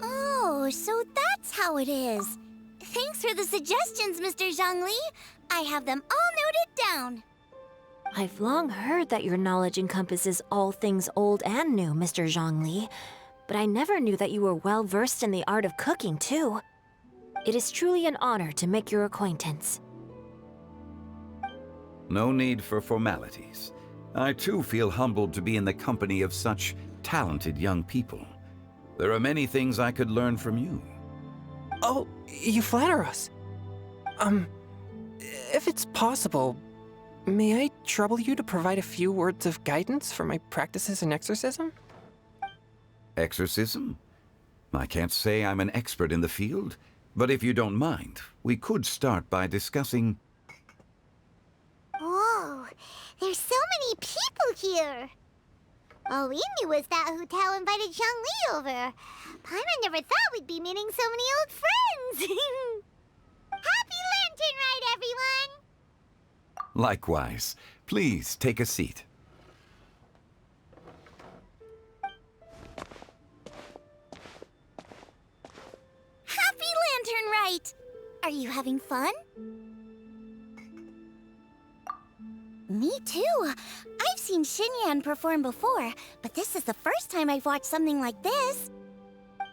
Oh, so that's how it is. Thanks for the suggestions, Mr. Zhongli. I have them all noted down. I've long heard that your knowledge encompasses all things old and new, Mr. Zhongli, but I never knew that you were well versed in the art of cooking, too. It is truly an honor to make your acquaintance. No need for formalities. I too feel humbled to be in the company of such talented young people. There are many things I could learn from you. Oh, you flatter us. If it's possible, may I trouble you to provide a few words of guidance for my practices in exorcism? Exorcism? I can't say I'm an expert in the field, but if you don't mind, we could start by discussing... Whoa, there's so many people here. All we knew was that Hu Tao invited Zhongli over. Paimon never thought we'd be meeting so many old friends. Happy Lantern Rite, everyone! Likewise. Please take a seat. Happy Lantern Rite! Are you having fun? Me too. I've seen Xinyan perform before, but this is the first time I've watched something like this.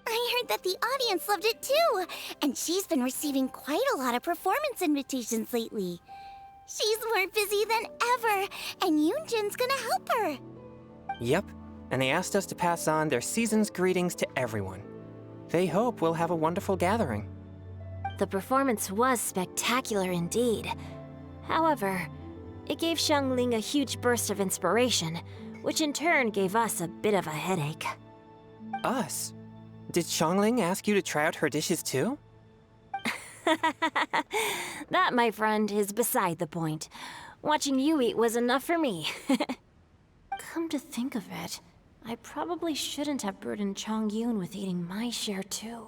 I heard that the audience loved it too, and she's been receiving quite a lot of performance invitations lately. She's more busy than ever, and Yoonjin's gonna help her. Yep, and they asked us to pass on their season's greetings to everyone. They hope we'll have a wonderful gathering. The performance was spectacular indeed. However, it gave Xiangling a huge burst of inspiration, which in turn gave us a bit of a headache. Us? Did Xiangling ask you to try out her dishes too? That, my friend, is beside the point. Watching you eat was enough for me. Come to think of it, I probably shouldn't have burdened Chongyun with eating my share too.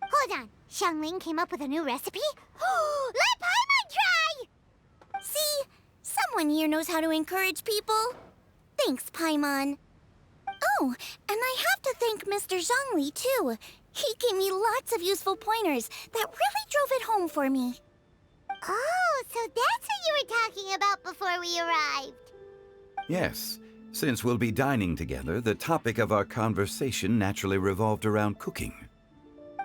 Hold on, Xiangling came up with a new recipe? Let Paimon try! See? Someone here knows how to encourage people. Thanks, Paimon. Oh, and I have to thank Mr. Zhongli, too. He gave me lots of useful pointers that really drove it home for me. Oh, so that's what you were talking about before we arrived. Yes. Since we'll be dining together, the topic of our conversation naturally revolved around cooking.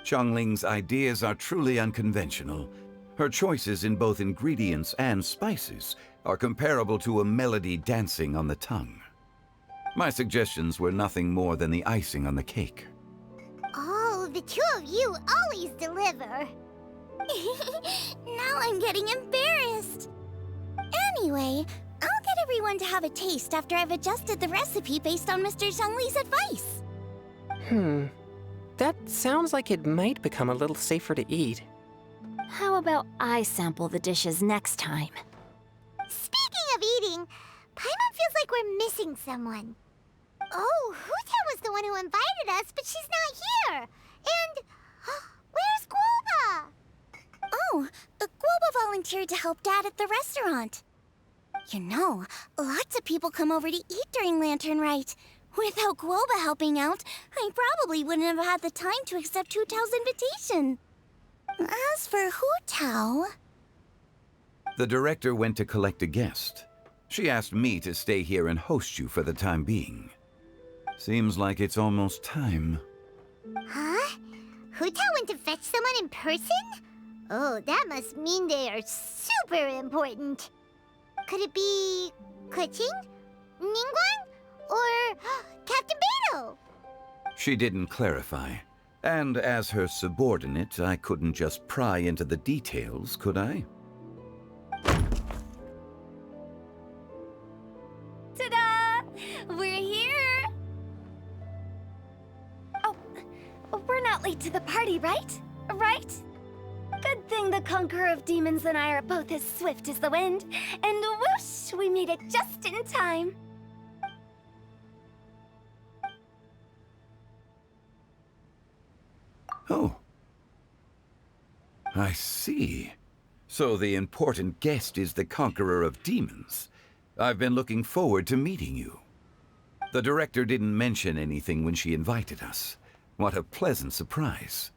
Xiangling's ideas are truly unconventional. Her choices in both ingredients and spices are comparable to a melody dancing on the tongue. My suggestions were nothing more than the icing on the cake. Oh, the two of you always deliver. Now I'm getting embarrassed. Anyway, I'll get everyone to have a taste after I've adjusted the recipe based on Mr. Zhongli's advice. That sounds like it might become a little safer to eat. How about I sample the dishes next time? Speaking of eating, Paimon feels like we're missing someone. Oh, Hu Tao was the one who invited us, but she's not here. And where's Guoba? Oh, Guoba volunteered to help Dad at the restaurant. You know, lots of people come over to eat during Lantern Rite. Without Guoba helping out, I probably wouldn't have had the time to accept Hu Tao's invitation. As for Hu Tao... The director went to collect a guest. She asked me to stay here and host you for the time being. Seems like it's almost time. Huh? Hu Tao went to fetch someone in person? Oh, that must mean they are super important. Could it be Kuching? Ningguang? Or Captain Beto? She didn't clarify. And as her subordinate, I couldn't just pry into the details, could I? Ta-da! We're here! Oh, we're not late to the party, right? Right? Good thing the Conqueror of Demons and I are both as swift as the wind. And whoosh, we made it just in time. Oh. I see. So the important guest is the Conqueror of Demons. I've been looking forward to meeting you. The director didn't mention anything when she invited us. What a pleasant surprise.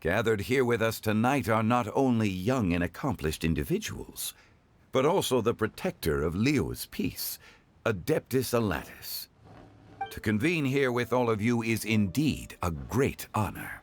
Gathered here with us tonight are not only young and accomplished individuals, but also the protector of Leo's peace, Adeptus Alatus. To convene here with all of you is indeed a great honor.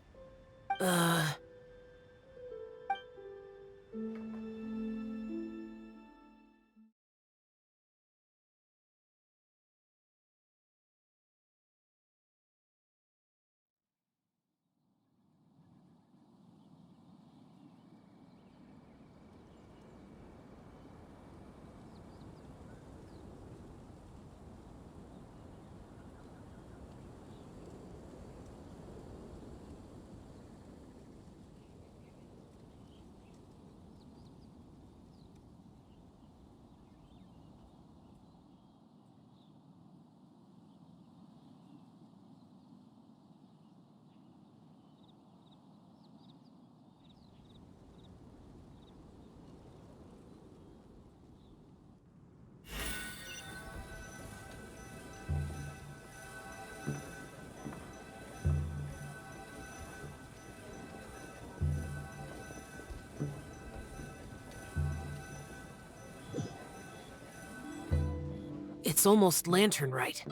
It's almost lantern rite,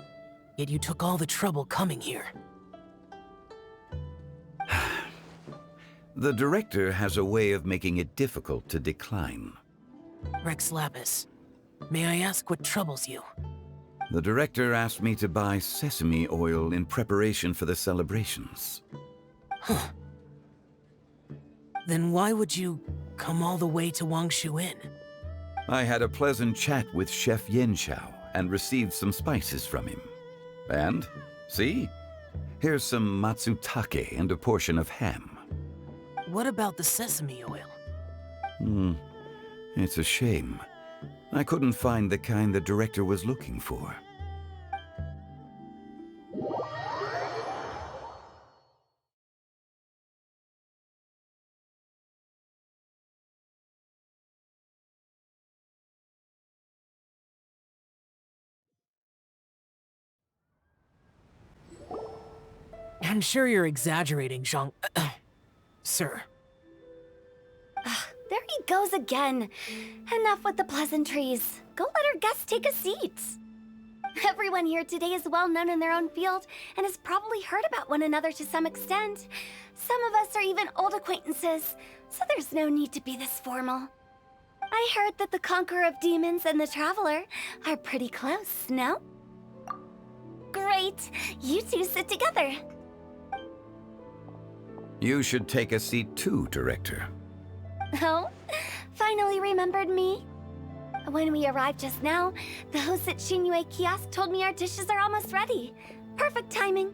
yet you took all the trouble coming here. The director has a way of making it difficult to decline. Rex Lapis, may I ask what troubles you? The director asked me to buy sesame oil in preparation for the celebrations. Huh. Then why would you come all the way to Wangshu Inn? I had a pleasant chat with Chef Yenchao and received some spices from him. And, see? Here's some matsutake and a portion of ham. What about the sesame oil? It's a shame. I couldn't find the kind the director was looking for. I'm sure you're exaggerating, Zhang... Sir. There he goes again. Enough with the pleasantries. Go let our guests take a seat. Everyone here today is well known in their own field and has probably heard about one another to some extent. Some of us are even old acquaintances, so there's no need to be this formal. I heard that the Conqueror of Demons and the Traveler are pretty close, no? Great! You two sit together. You should take a seat too, Director. Oh, finally remembered me? When we arrived just now, the host at Xinyue Kiosk told me our dishes are almost ready. Perfect timing.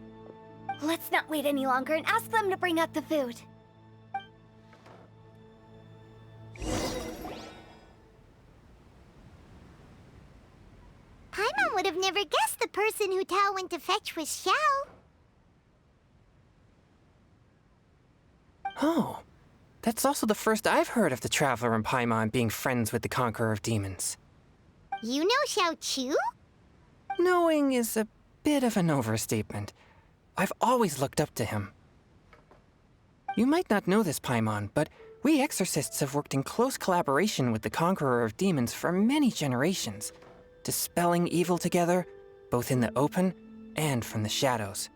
Let's not wait any longer and ask them to bring out the food. Paimon would have never guessed the person Hu Tao went to fetch was Xiao. Oh, that's also the first I've heard of the Traveler and Paimon being friends with the Conqueror of Demons. You know Xiao Chu? Knowing is a bit of an overstatement. I've always looked up to him. You might not know this, Paimon, but We exorcists have worked in close collaboration with the Conqueror of Demons for many generations, dispelling evil together, both in the open and from the shadows.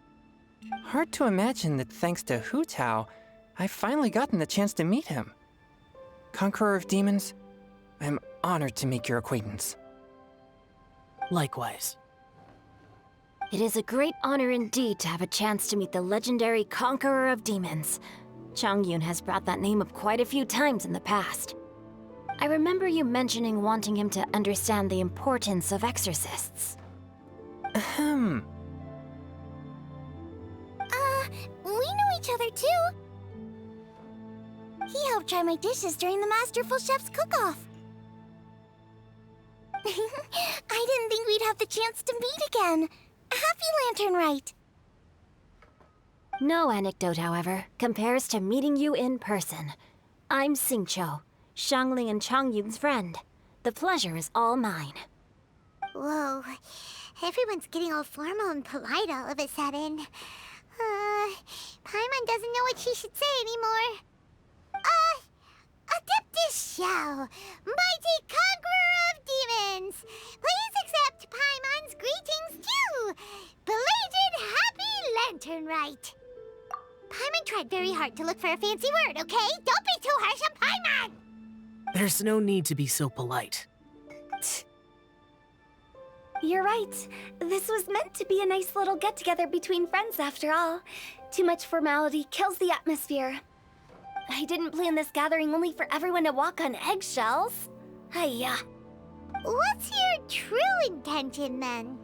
Hard to imagine that thanks to Hu Tao, I've finally gotten the chance to meet him. Conqueror of Demons, I'm honored to make your acquaintance. Likewise. It is a great honor indeed to have a chance to meet the legendary Conqueror of Demons. Chongyun has brought that name up quite a few times in the past. I remember you mentioning wanting him to understand the importance of exorcists. We know each other too. He helped try my dishes during the Masterful Chef's cook-off. I didn't think we'd have the chance to meet again. Happy Lantern Rite! No anecdote, however, compares to meeting you in person. I'm Xingqiu, Xiangling and Chongyun's friend. The pleasure is all mine. Whoa, everyone's getting all formal and polite all of a sudden. Paimon doesn't know what she should say anymore. Adeptus Xiao, mighty conqueror of demons, please accept Paimon's greetings too. Belated Happy Lantern Rite. Paimon tried very hard to look for a fancy word, okay? Don't be too harsh on Paimon! There's no need to be so polite. You're right. This was meant to be a nice little get-together between friends after all. Too much formality kills the atmosphere. I didn't plan this gathering only for everyone to walk on eggshells. Hiya. What's your true intention then?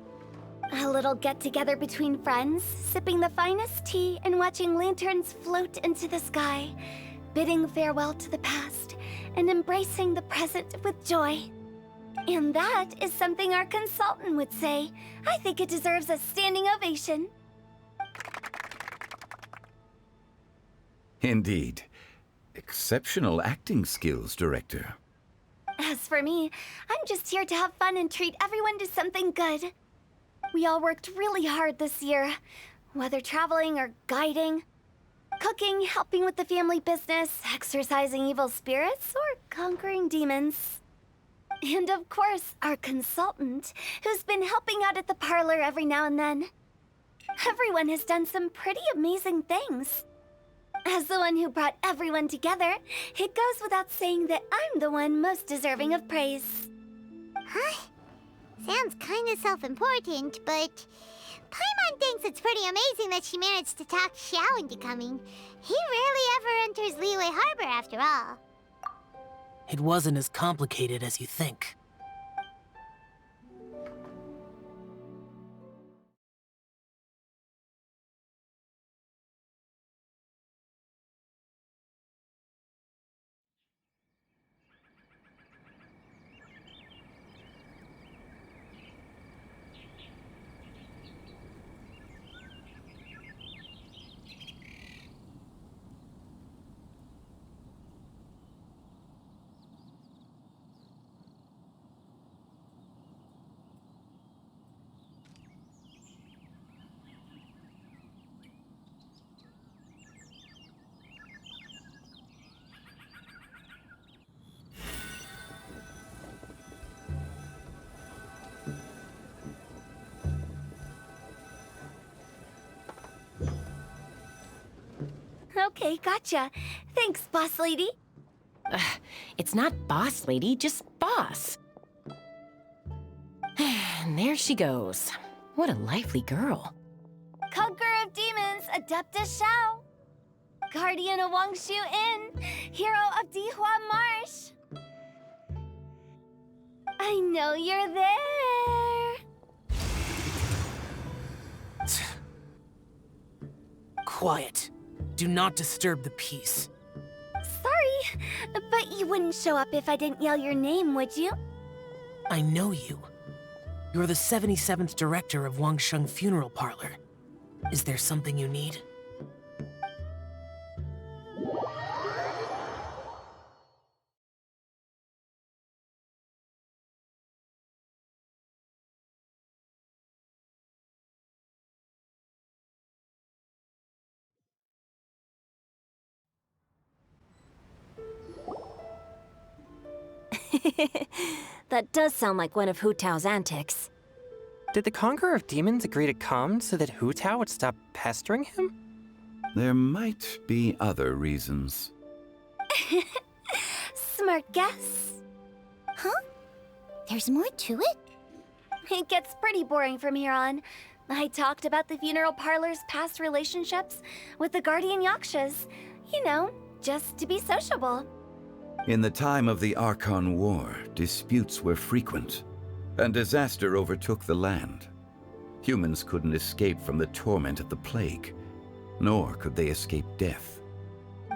A little get-together between friends, sipping the finest tea and watching lanterns float into the sky, bidding farewell to the past and embracing the present with joy. And that is something our consultant would say. I think it deserves a standing ovation. Indeed. Exceptional acting skills, Director. As for me, I'm just here to have fun and treat everyone to something good. We all worked really hard this year, whether traveling or guiding, cooking, helping with the family business, exorcising evil spirits, or conquering demons. And of course, our consultant, who's been helping out at the parlor every now and then. Everyone has done some pretty amazing things. As the one who brought everyone together, it goes without saying that I'm the one most deserving of praise. Huh? Sounds kinda self-important, but Paimon thinks it's pretty amazing that she managed to talk Xiao into coming. He rarely ever enters Liyue Harbor after all. It wasn't as complicated as you think. Okay, gotcha. Thanks, boss lady. It's not boss lady, just boss. And there she goes. What a lively girl. Conqueror of Demons, Adeptus Xiao. Guardian of Wangshu Inn, hero of Dihua Marsh. I know you're there. Quiet. Do not disturb the peace. Sorry, but you wouldn't show up if I didn't yell your name, would you? I know you. You're the 77th director of Wangsheng Funeral Parlor. Is there something you need? That does sound like one of Hu Tao's antics. Did the Conqueror of Demons agree to come so that Hu Tao would stop pestering him? There might be other reasons. Smart guess. Huh? There's more to it? It gets pretty boring from here on. I talked about the funeral parlor's past relationships with the guardian yakshas. You know, just to be sociable. In the time of the Archon War, disputes were frequent, and disaster overtook the land. Humans couldn't escape from the torment of the plague, nor could they escape death.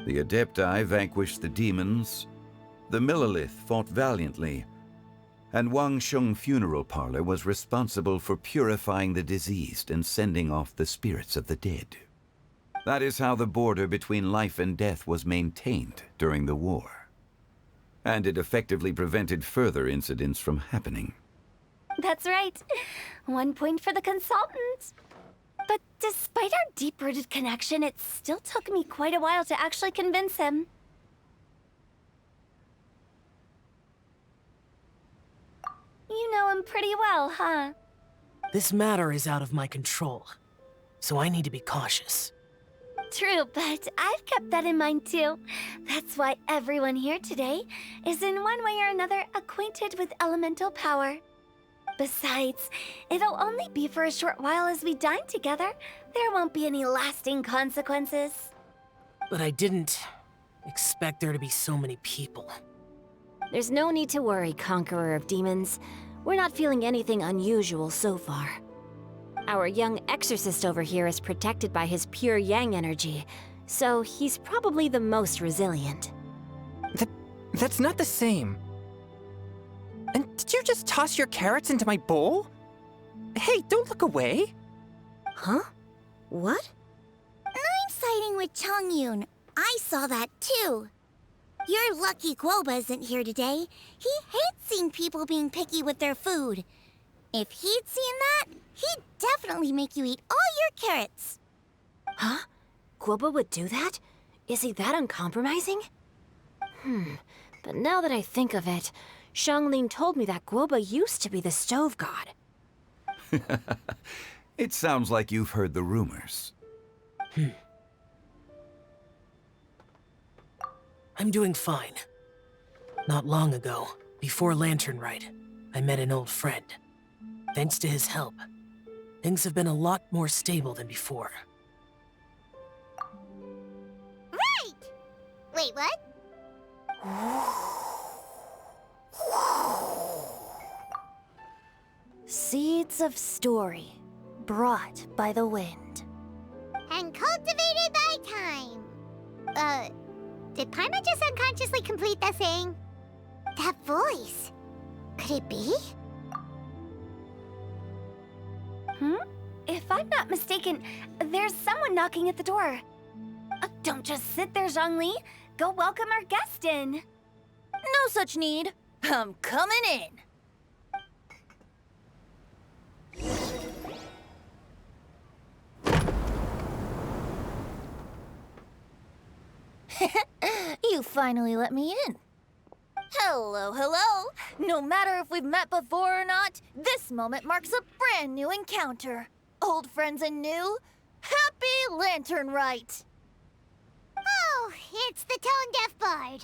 The Adepti vanquished the demons, the Millelith fought valiantly, and Wangsheng Funeral Parlor was responsible for purifying the diseased and sending off the spirits of the dead. That is how the border between life and death was maintained during the war. And it effectively prevented further incidents from happening. That's right. 1 point for the consultant. But despite our deep-rooted connection, it still took me quite a while to actually convince him. You know him pretty well, huh? This matter is out of my control, so I need to be cautious. True, but I've kept that in mind too. That's why everyone here today is in one way or another acquainted with elemental power. Besides, it'll only be for a short while as we dine together. There won't be any lasting consequences. But I didn't expect there to be so many people. There's no need to worry, Conqueror of Demons. We're not feeling anything unusual so far. Our young exorcist over here is protected by his pure yang energy, so he's probably the most resilient. That's not the same. And did you just toss your carrots into my bowl? Hey, don't look away. Huh? What? I'm siding with Chongyun. I saw that too. You're lucky Guoba isn't here today. He hates seeing people being picky with their food. If he'd seen that, he'd definitely make you eat all your carrots. Huh? Guoba would do that? Is he that uncompromising? But now that I think of it, Xianglin told me that Guoba used to be the stove god. It sounds like you've heard the rumors. I'm doing fine. Not long ago, before Lantern Rite, I met an old friend. Thanks to his help, things have been a lot more stable than before. Right! Wait, what? Seeds of story, brought by the wind. And cultivated by time. Did Paimon just unconsciously complete that saying? That voice. Could it be? If I'm not mistaken, there's someone knocking at the door. Don't just sit there, Zhongli. Go welcome our guest in. No such need. I'm coming in. You finally let me in. Hello, hello. No matter if we've met before or not, this moment marks a brand new encounter. Old friends and new, happy Lantern Rite. Oh, it's the tone-deaf bard.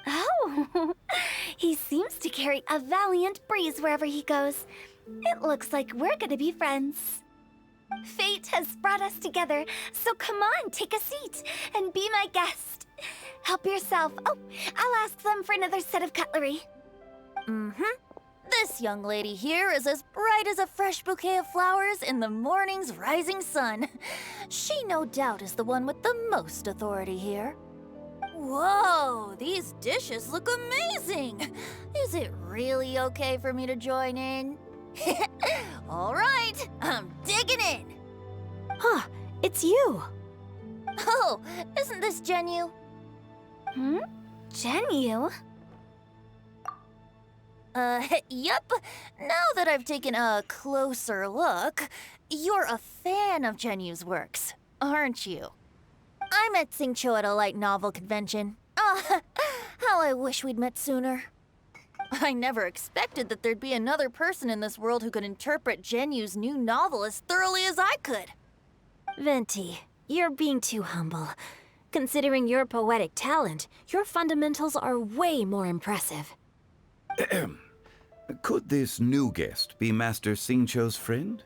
Oh, he seems to carry a valiant breeze wherever he goes. It looks like we're gonna be friends. Fate has brought us together, so come on, take a seat and be my guest. Help yourself. Oh, I'll ask them for another set of cutlery. This young lady here is as bright as a fresh bouquet of flowers in the morning's rising sun. She no doubt is the one with the most authority here. Whoa, these dishes look amazing. Is it really okay for me to join in? All right, I'm digging in. Huh, it's you. Oh, isn't this Genyu? Genyu? Yep. Now that I've taken a closer look, you're a fan of Genyu's works, aren't you? I met Xingqiu at a light novel convention. How How I wish we'd met sooner. I never expected that there'd be another person in this world who could interpret Genyu's new novel as thoroughly as I could. Venti, you're being too humble. Considering your poetic talent, your fundamentals are way more impressive. Could this new guest be Master Xingqiu's friend?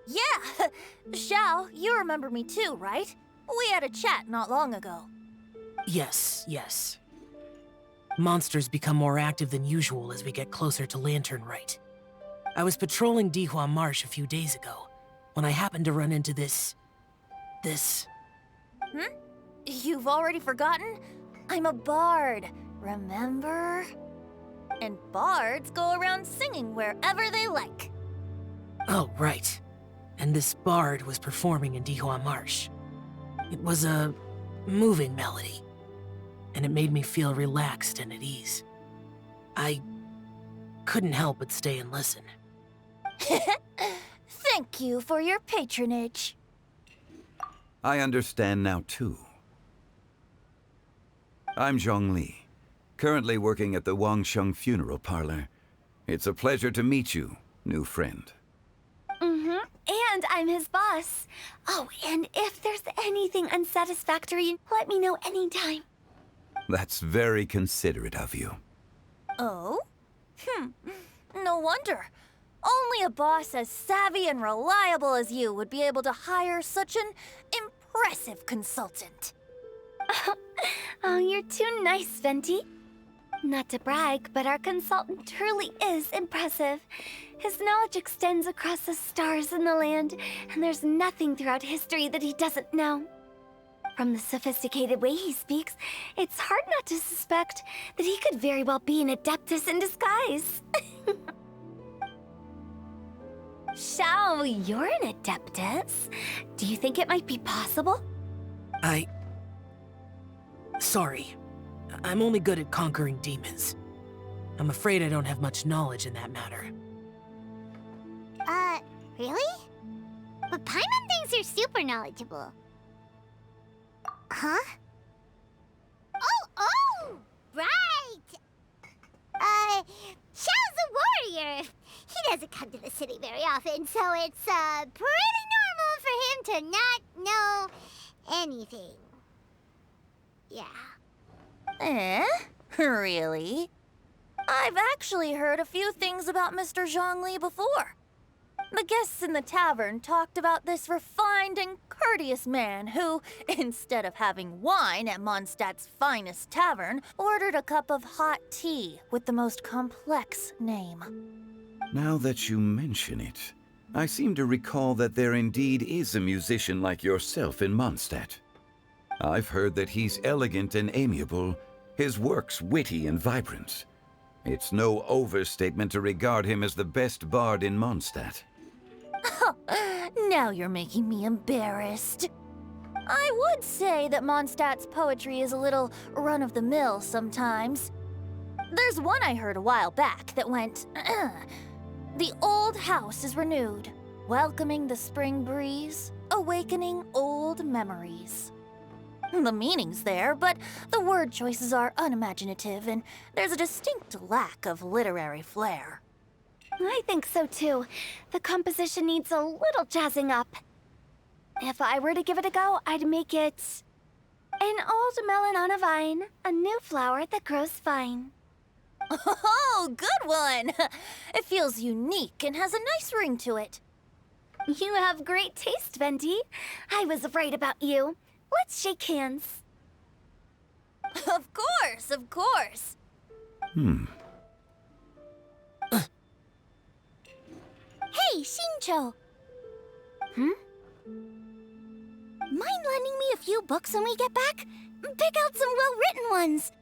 Yeah! Xiao, you remember me too, right? We had a chat not long ago. Yes, yes. Monsters become more active than usual as we get closer to Lantern Rite. I was patrolling Dihua Marsh a few days ago, when I happened to run into this... You've already forgotten? I'm a bard, remember? And bards go around singing wherever they like. Oh, right. And this bard was performing in Dihua Marsh. It was a moving melody, and it made me feel relaxed and at ease. I couldn't help but stay and listen. Thank you for your patronage. I understand now, too. I'm Zhongli, currently working at the Wangsheng Funeral Parlor. It's a pleasure to meet you, new friend. And I'm his boss. Oh, and if there's anything unsatisfactory, let me know anytime. That's very considerate of you. Oh? No wonder. Only a boss as savvy and reliable as you would be able to hire such an impressive consultant. Oh, you're too nice, Venti. Not to brag, but our consultant truly is impressive. His knowledge extends across the stars and the land, and there's nothing throughout history that he doesn't know. From the sophisticated way he speaks, it's hard not to suspect that he could very well be an adeptus in disguise. Xiao, you're an adeptus. Do you think it might be possible? Sorry. I'm only good at conquering demons. I'm afraid I don't have much knowledge in that matter. Really? But Paimon thinks you're super knowledgeable. Huh? Oh! Right! Xiao's a warrior. He doesn't come to the city very often, so it's, pretty normal for him to not know anything. Yeah. Really? I've actually heard a few things about Mr. Zhongli before. The guests in the tavern talked about this refined and courteous man who, instead of having wine at Mondstadt's finest tavern, ordered a cup of hot tea with the most complex name. Now that you mention it, I seem to recall that there indeed is a musician like yourself in Mondstadt. I've heard that he's elegant and amiable, his works witty and vibrant. It's no overstatement to regard him as the best bard in Mondstadt. Now you're making me embarrassed. I would say that Mondstadt's poetry is a little run-of-the-mill sometimes. There's one I heard a while back that went, The old house is renewed, welcoming the spring breeze, awakening old memories. The meaning's there, but the word choices are unimaginative, and there's a distinct lack of literary flair. I think so too. The composition needs a little jazzing up. If I were to give it a go, I'd make it... An old melon on a vine, a new flower that grows fine. Oh, good one! It feels unique and has a nice ring to it. You have great taste, Venti. I was right about you. Let's shake hands. Of course. Hey, Xingqiu! Mind lending me a few books when we get back? Pick out some well-written ones.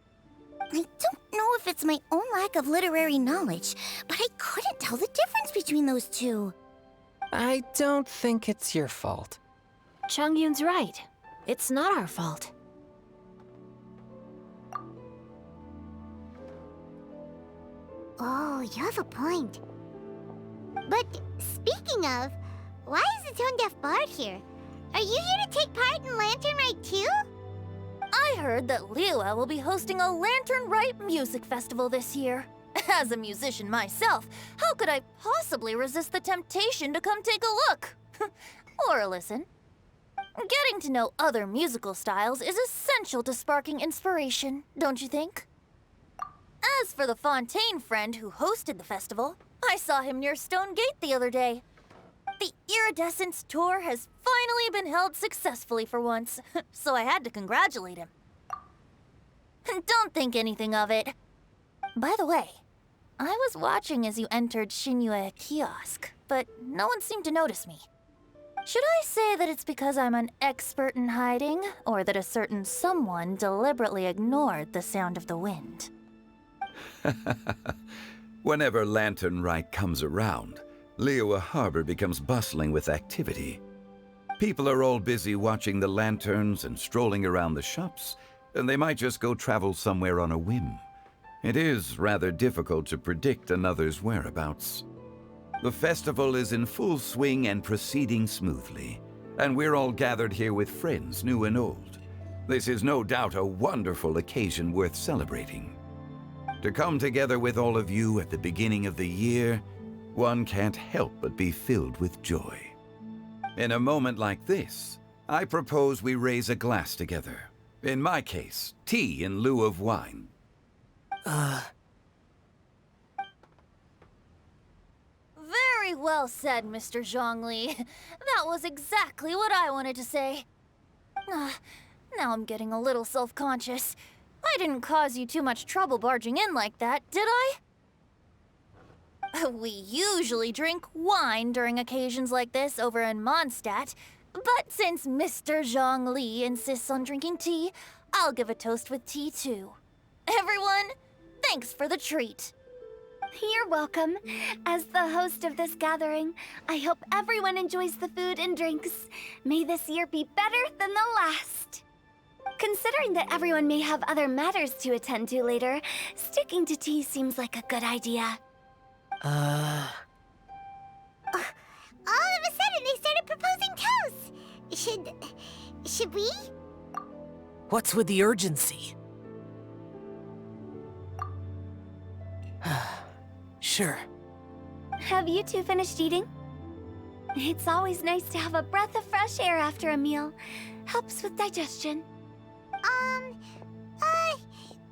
I don't know if it's my own lack of literary knowledge, but I couldn't tell the difference between those two. I don't think it's your fault. Chongyun's right. It's not our fault. Oh, you have a point. But speaking of, why is the tone-deaf bard here? Are you here to take part in Lantern Rite too? I heard that Liyue will be hosting a Lantern Rite music festival this year. As a musician myself, how could I possibly resist the temptation to come take a look? Or listen. Getting to know other musical styles is essential to sparking inspiration, don't you think? As for the Fontaine friend who hosted the festival, I saw him near Stone Gate the other day. The Iridescence tour has finally been held successfully for once, so I had to congratulate him. Don't think anything of it. By the way, I was watching as you entered Shinyue Kiosk, but no one seemed to notice me. Should I say that it's because I'm an expert in hiding, or that a certain someone deliberately ignored the sound of the wind? Whenever Lantern Rite comes around, Liyue Harbor becomes bustling with activity. People are all busy watching the lanterns and strolling around the shops, and they might just go travel somewhere on a whim. It is rather difficult to predict another's whereabouts. The festival is in full swing and proceeding smoothly, and we're all gathered here with friends, new and old. This is no doubt a wonderful occasion worth celebrating. To come together with all of you at the beginning of the year, one can't help but be filled with joy. In a moment like this, I propose we raise a glass together. In my case, tea in lieu of wine. Very well said, Mr. Zhongli. That was exactly what I wanted to say. Now I'm getting a little self-conscious. I didn't cause you too much trouble barging in like that, did I? We usually drink wine during occasions like this over in Mondstadt, but since Mr. Zhongli insists on drinking tea, I'll give a toast with tea too. Everyone, thanks for the treat. You're welcome. As the host of this gathering, I hope everyone enjoys the food and drinks. May this year be better than the last. Considering that everyone may have other matters to attend to later, sticking to tea seems like a good idea. All of a sudden, they started proposing toasts. Should we? What's with the urgency? Sure. Have you two finished eating? It's always nice to have a breath of fresh air after a meal. Helps with digestion.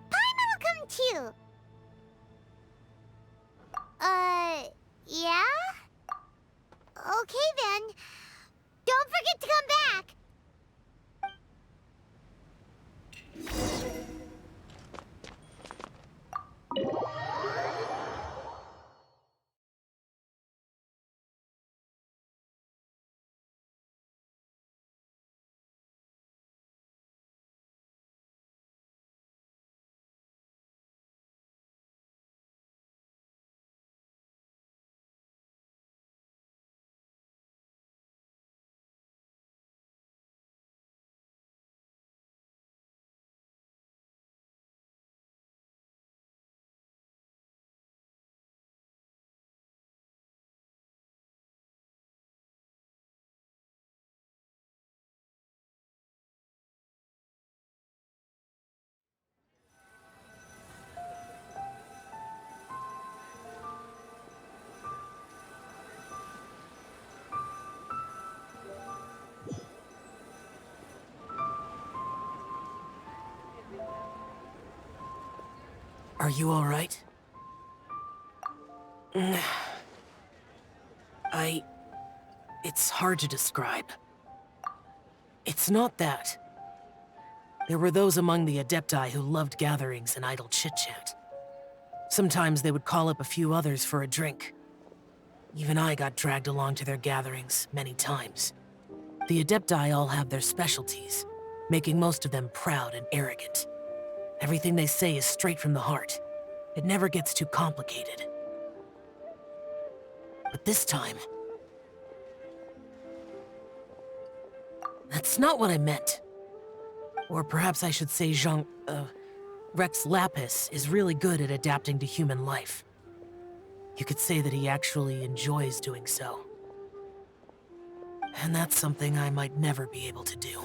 Paimon will come too. Yeah? Okay then. Don't forget to come back. Are you all right? It's hard to describe. It's not that. There were those among the Adepti who loved gatherings and idle chit-chat. Sometimes they would call up a few others for a drink. Even I got dragged along to their gatherings many times. The Adepti all have their specialties, making most of them proud and arrogant. Everything they say is straight from the heart. It never gets too complicated. But this time... that's not what I meant. Or perhaps I should say Rex Lapis is really good at adapting to human life. You could say that he actually enjoys doing so. And that's something I might never be able to do.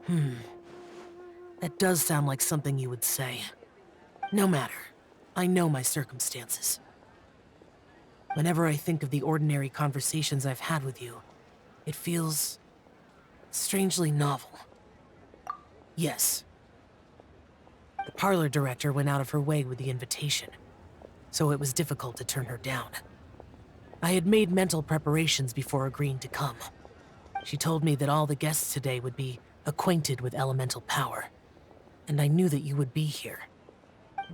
That does sound like something you would say. No matter. I know my circumstances. Whenever I think of the ordinary conversations I've had with you, it feels strangely novel. Yes. The parlor director went out of her way with the invitation, so it was difficult to turn her down. I had made mental preparations before agreeing to come. She told me that all the guests today would be acquainted with elemental power, and I knew that you would be here.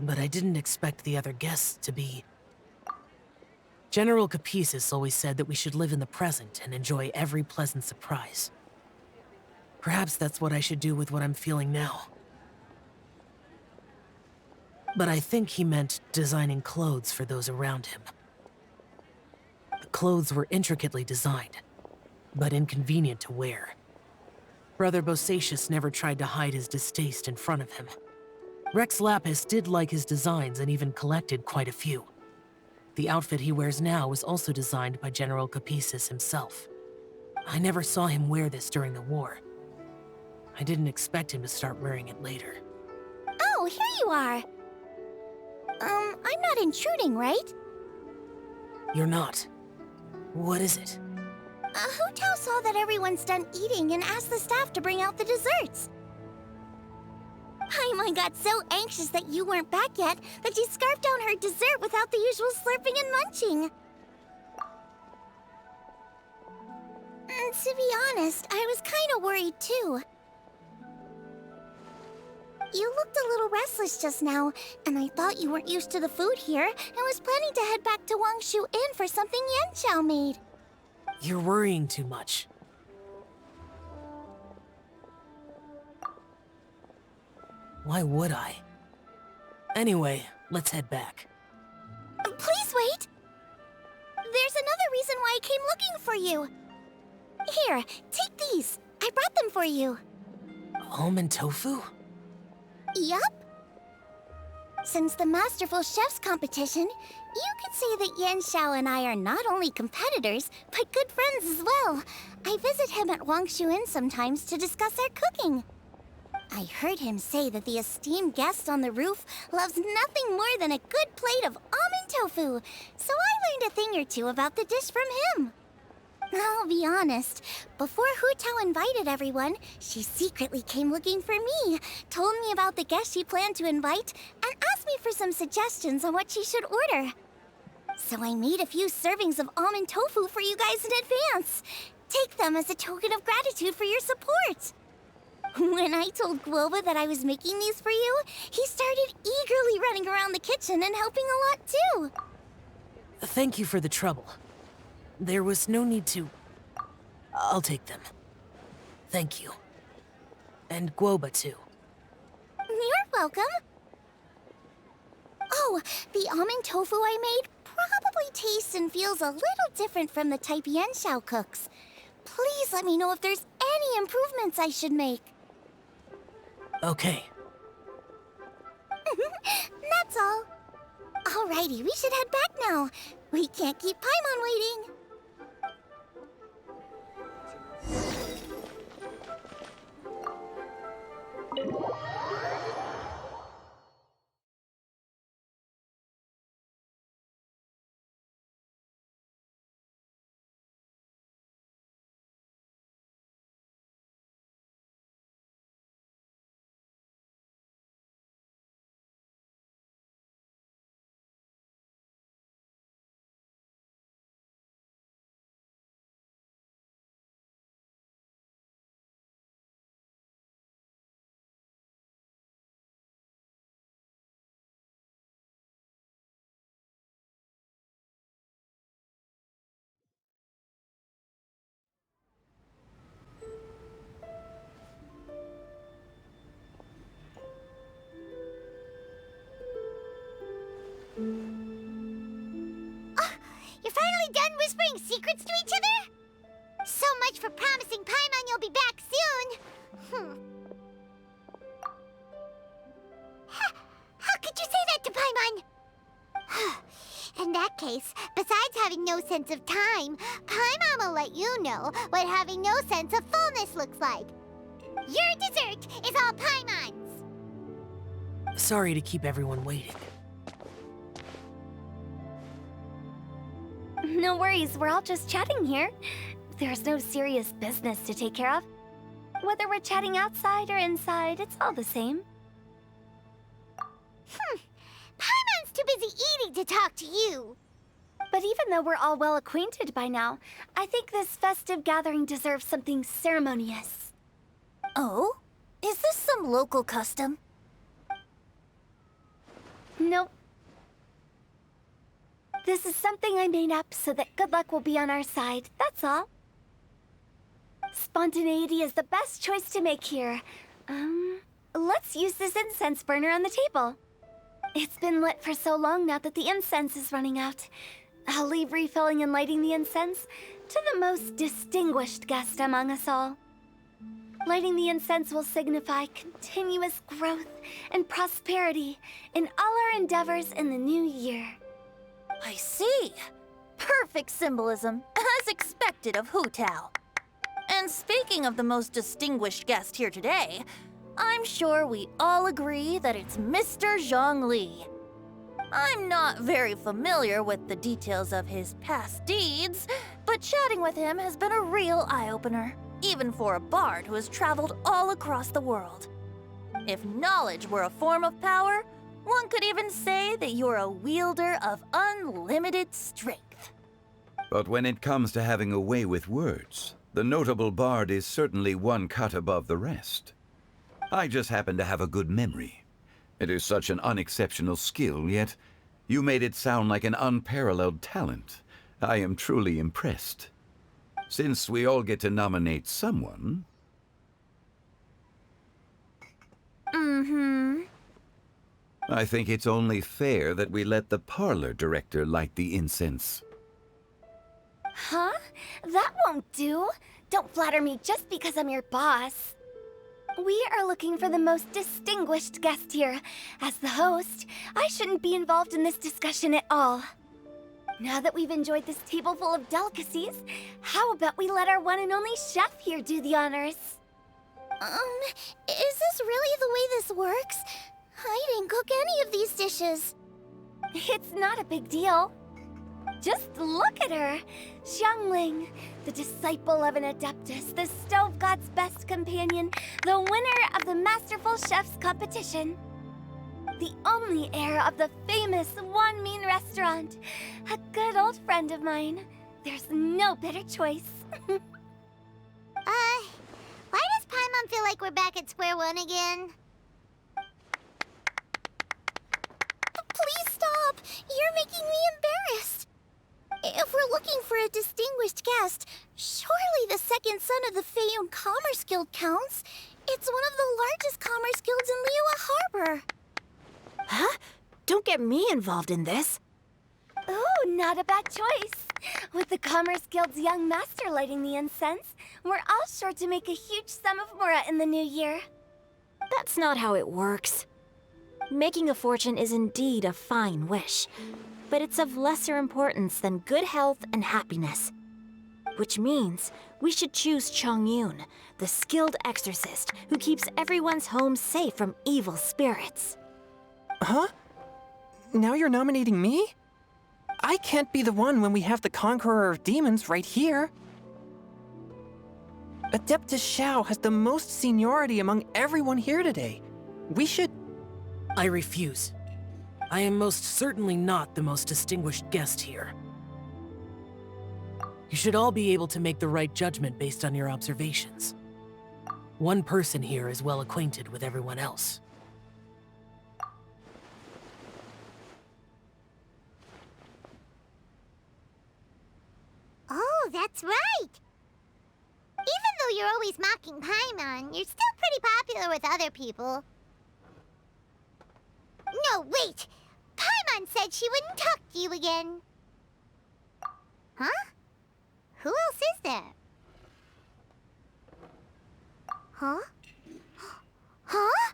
But I didn't expect the other guests to be... General Capices always said that we should live in the present and enjoy every pleasant surprise. Perhaps that's what I should do with what I'm feeling now. But I think he meant designing clothes for those around him. The clothes were intricately designed, but inconvenient to wear. Brother Bosacius never tried to hide his distaste in front of him. Rex Lapis did like his designs and even collected quite a few. The outfit he wears now was also designed by General Capices himself. I never saw him wear this during the war. I didn't expect him to start wearing it later. Oh, here you are. I'm not intruding, right? You're not. What is it? Hu Tao saw that everyone's done eating and asked the staff to bring out the desserts. Paimon got so anxious that you weren't back yet that she scarfed down her dessert without the usual slurping and munching. And to be honest, I was kinda worried too. You looked a little restless just now, and I thought you weren't used to the food here and was planning to head back to Wangshu Inn for something Yanxiao made. You're worrying too much. Why would I? Anyway, let's head back. Please wait! There's another reason why I came looking for you. Here, take these. I brought them for you. Almond tofu? Yup. Since the Masterful Chef's competition, you could say that Yanxiao and I are not only competitors, but good friends as well. I visit him at Wangshu Inn sometimes to discuss our cooking. I heard him say that the esteemed guest on the roof loves nothing more than a good plate of almond tofu, so I learned a thing or two about the dish from him. I'll be honest, before Hu Tao invited everyone, she secretly came looking for me, told me about the guests she planned to invite, and asked me for some suggestions on what she should order. So I made a few servings of almond tofu for you guys in advance. Take them as a token of gratitude for your support. When I told Guoba that I was making these for you, he started eagerly running around the kitchen and helping a lot too. Thank you for the trouble. There was no need to... I'll take them. Thank you. And Guoba too. You're welcome. Oh, the almond tofu I made probably tastes and feels a little different from the type Yanxiao cooks. Please let me know if there's any improvements I should make. Okay. That's all. Alrighty, we should head back now. We can't keep Paimon waiting. You're finally done whispering secrets to each other? So much for promising Paimon you'll be back soon. How could you say that to Paimon? In that case, besides having no sense of time, Paimon will let you know what having no sense of fullness looks like. Your dessert is all Paimon's. Sorry to keep everyone waiting. No worries, we're all just chatting here. There's no serious business to take care of. Whether we're chatting outside or inside, it's all the same. Paimon's too busy eating to talk to you. But even though we're all well acquainted by now, I think this festive gathering deserves something ceremonious. Oh? Is this some local custom? Nope. This is something I made up so that good luck will be on our side, that's all. Spontaneity is the best choice to make here. Let's use this incense burner on the table. It's been lit for so long now that the incense is running out. I'll leave refilling and lighting the incense to the most distinguished guest among us all. Lighting the incense will signify continuous growth and prosperity in all our endeavors in the new year. I see. Perfect symbolism, as expected of Hu Tao. And speaking of the most distinguished guest here today, I'm sure we all agree that it's Mr. Zhongli. I'm not very familiar with the details of his past deeds, but chatting with him has been a real eye-opener, even for a bard who has traveled all across the world. If knowledge were a form of power, one could even say that you're a wielder of unlimited strength. But when it comes to having a way with words, the notable bard is certainly one cut above the rest. I just happen to have a good memory. It is such an unexceptional skill, yet you made it sound like an unparalleled talent. I am truly impressed. Since we all get to nominate someone... I think it's only fair that we let the parlor director light the incense. Huh? That won't do. Don't flatter me just because I'm your boss. We are looking for the most distinguished guest here. As the host, I shouldn't be involved in this discussion at all. Now that we've enjoyed this table full of delicacies, how about we let our one and only chef here do the honors? Is this really the way this works? I didn't cook any of these dishes. It's not a big deal. Just look at her. Xiangling, the disciple of an adeptus, the stove god's best companion, the winner of the Masterful Chef's competition. The only heir of the famous Wan Min restaurant. A good old friend of mine. There's no better choice. Why does Paimon feel like we're back at square one again? Please stop! You're making me embarrassed. If we're looking for a distinguished guest, surely the second son of the Feiyun Commerce Guild counts. It's one of the largest commerce guilds in Liyue Harbor. Huh? Don't get me involved in this. Ooh, not a bad choice. With the Commerce Guild's young master lighting the incense, we're all sure to make a huge sum of mora in the new year. That's not how it works. Making a fortune is indeed a fine wish, but it's of lesser importance than good health and happiness. Which means we should choose Chongyun, the skilled exorcist who keeps everyone's home safe from evil spirits. Huh? Now you're nominating me? I can't be the one when we have the Conqueror of Demons right here. Adeptus Xiao has the most seniority among everyone here today. We should... I refuse. I am most certainly not the most distinguished guest here. You should all be able to make the right judgment based on your observations. One person here is well acquainted with everyone else. Oh, that's right! Even though you're always mocking Paimon, you're still pretty popular with other people. No, wait! Paimon said she wouldn't talk to you again. Huh? Who else is there? Huh? Huh?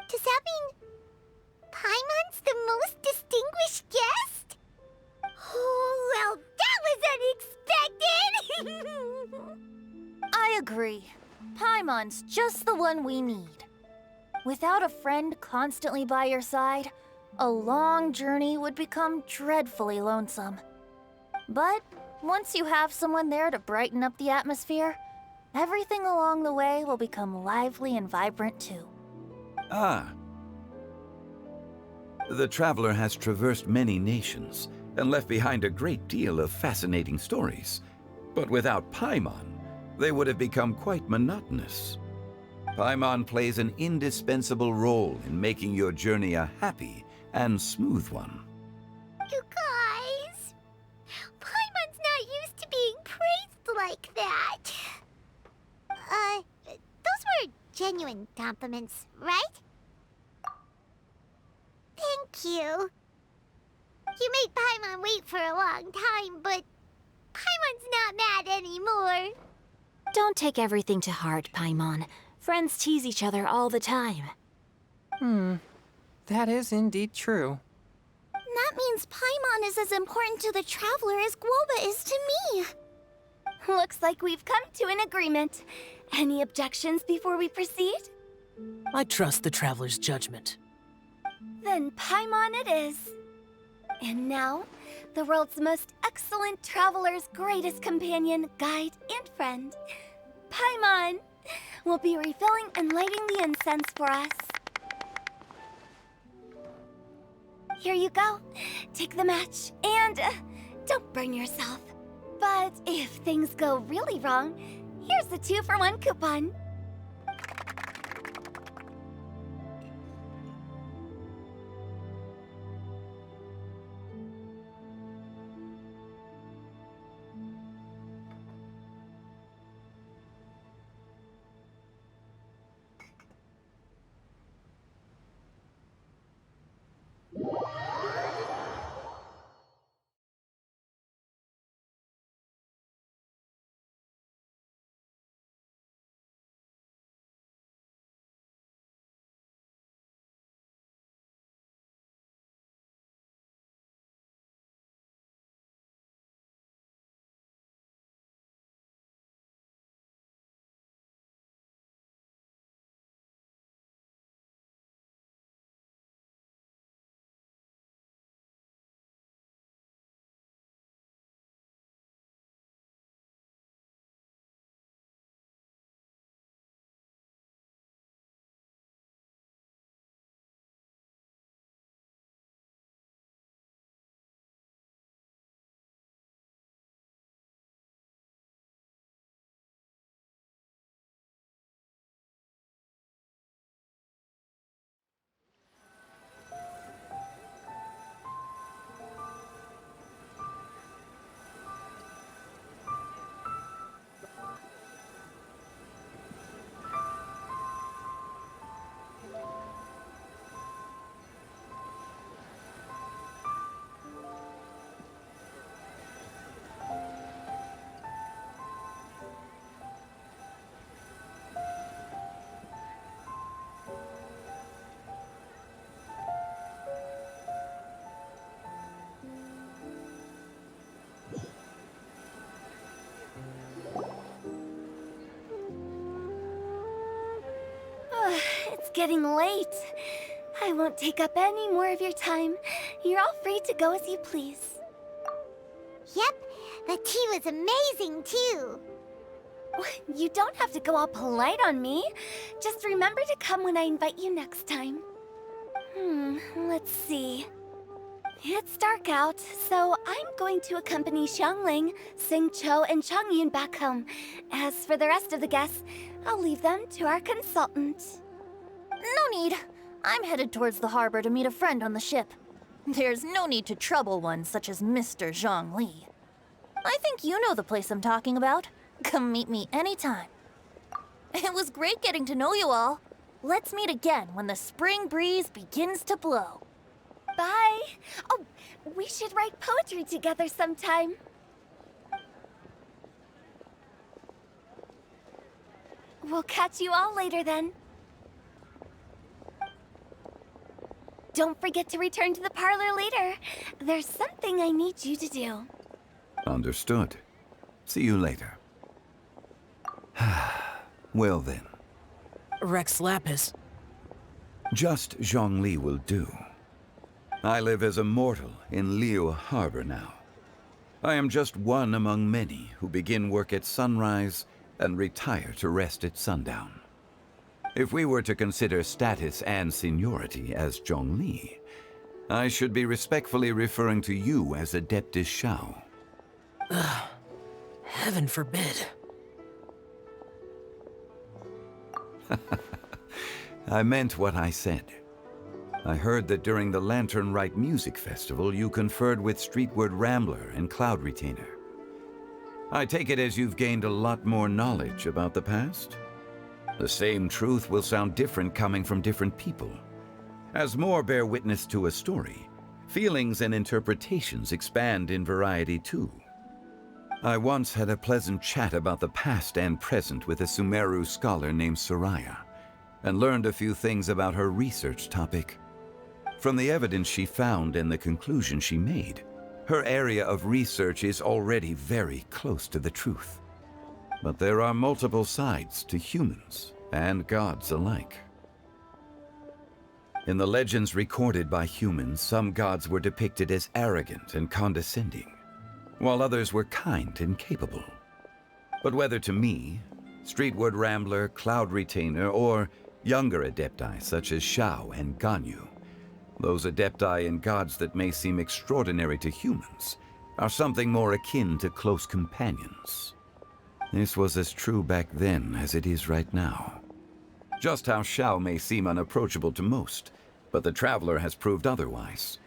Does that mean Paimon's the most distinguished guest? Oh, well, that was unexpected! I agree. Paimon's just the one we need. Without a friend constantly by your side, a long journey would become dreadfully lonesome. But once you have someone there to brighten up the atmosphere, everything along the way will become lively and vibrant too. Ah. The traveler has traversed many nations and left behind a great deal of fascinating stories. But without Paimon, they would have become quite monotonous. Paimon plays an indispensable role in making your journey a happy and smooth one. You guys, Paimon's not used to being praised like that. Those were genuine compliments, right? Thank you. You made Paimon wait for a long time, but Paimon's not mad anymore. Don't take everything to heart, Paimon. Friends tease each other all the time. That is indeed true. That means Paimon is as important to the traveler as Guoba is to me. Looks like we've come to an agreement. Any objections before we proceed? I trust the traveler's judgment. Then Paimon it is. And now, the world's most excellent traveler's greatest companion, guide, and friend, Paimon, will be refilling and lighting the incense for us. Here you go. Take the match, and don't burn yourself. But if things go really wrong, here's the 2-for-1 coupon. It's getting late. I won't take up any more of your time. You're all free to go as you please. Yep, the tea was amazing too. You don't have to go all polite on me. Just remember to come when I invite you next time. Let's see. It's dark out, so I'm going to accompany Xiangling, Xingqiu, and Changyun back home. As for the rest of the guests, I'll leave them to our consultant. No need. I'm headed towards the harbor to meet a friend on the ship. There's no need to trouble one such as Mr. Zhongli. I think you know the place I'm talking about. Come meet me anytime. It was great getting to know you all. Let's meet again when the spring breeze begins to blow. Bye. Oh, we should write poetry together sometime. We'll catch you all later then. Don't forget to return to the parlor later. There's something I need you to do. Understood. See you later. Well then, Rex Lapis. just Zhongli will do. I live as a mortal in Liu Harbor now. I am just one among many who begin work at sunrise and retire to rest at sundown. If we were to consider status and seniority as Zhongli, I should be respectfully referring to you as Adeptus Shao. Heaven forbid. I meant what I said. I heard that during the Lantern Rite Music Festival, you conferred with Streetward Rambler and Cloud Retainer. I take it as you've gained a lot more knowledge about the past? The same truth will sound different coming from different people. As more bear witness to a story, feelings and interpretations expand in variety too. I once had a pleasant chat about the past and present with a Sumeru scholar named Soraya, and learned a few things about her research topic. From the evidence she found and the conclusion she made, her area of research is already very close to the truth. But there are multiple sides to humans and gods alike. In the legends recorded by humans, some gods were depicted as arrogant and condescending, while others were kind and capable. But whether to me, Streetward Rambler, Cloud Retainer, or younger adepti such as Shao and Ganyu, those adepti and gods that may seem extraordinary to humans are something more akin to close companions. This was as true back then as it is right now. Just how Shao may seem unapproachable to most, but the Traveler has proved otherwise.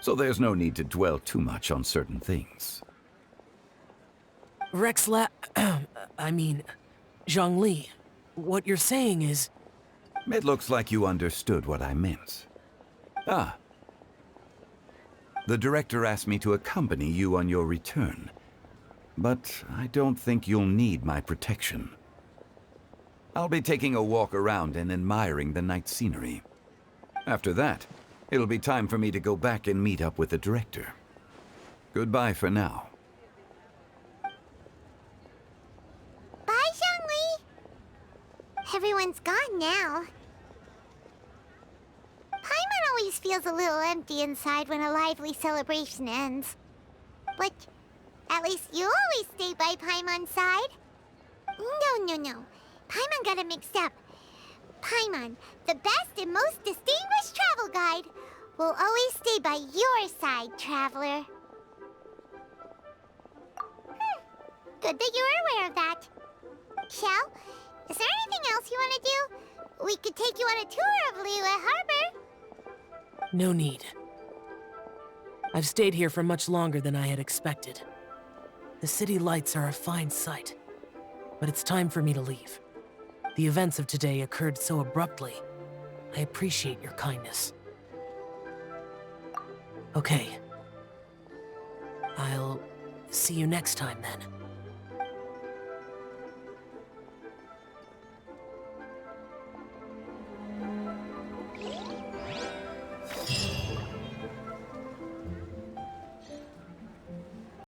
So there's no need to dwell too much on certain things. Zhongli. What you're saying is... It looks like you understood what I meant. Ah. The director asked me to accompany you on your return, but I don't think you'll need my protection. I'll be taking a walk around and admiring the night scenery. After that, it'll be time for me to go back and meet up with the director. Goodbye for now. Bye, Zhongli! Everyone's gone now. Paimon always feels a little empty inside when a lively celebration ends. But at least you always stay by Paimon's side. No. Paimon got it mixed up. Paimon, the best and most distinguished travel guide, will always stay by your side, Traveler. Good that you were aware of that. Shell, is there anything else you want to do? We could take you on a tour of Liyue Harbor. No need. I've stayed here for much longer than I had expected. The city lights are a fine sight, but it's time for me to leave. The events of today occurred so abruptly. I appreciate your kindness. Okay. I'll see you next time then.